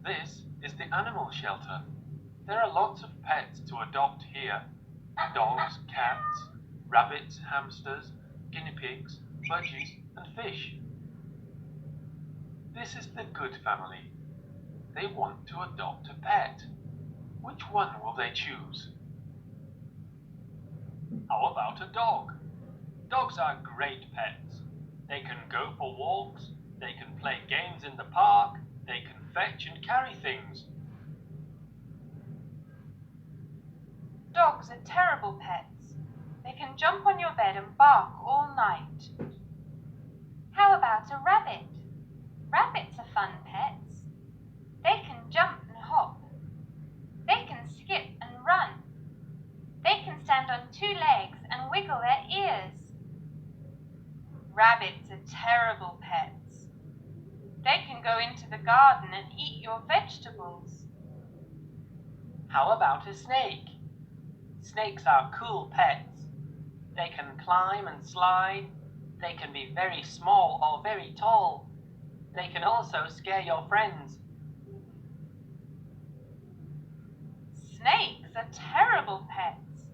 This is the animal shelter. There are lots of pets to adopt here. Dogs, cats, rabbits, hamsters, guinea pigs, budgies, and fish. This is the good family. They want to adopt a pet. Which one will they choose? How about a dog? Dogs are great pets. They can go for walks, they can play games in the park, they can fetch and carry things. Dogs are terrible pets. They can jump on your bed and bark all night. How about a rabbit? Rabbits are fun pets. They can jump and hop. They can skip and run. They can stand on two legs and wiggle their ears. Rabbits are terrible pets. They can go into the garden and eat your vegetables. How about a snake? Snakes are cool pets. They can climb and slide. They can be very small or very tall. They can also scare your friends. Snakes are terrible pets.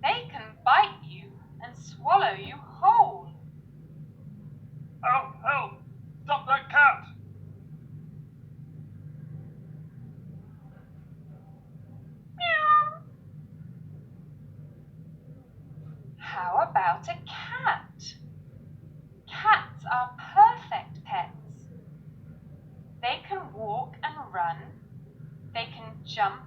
They can bite you and swallow you whole. Oh, help! Stop that cat! Meow. How about a cat? Cats are perfect pets. They can walk and run. They can jump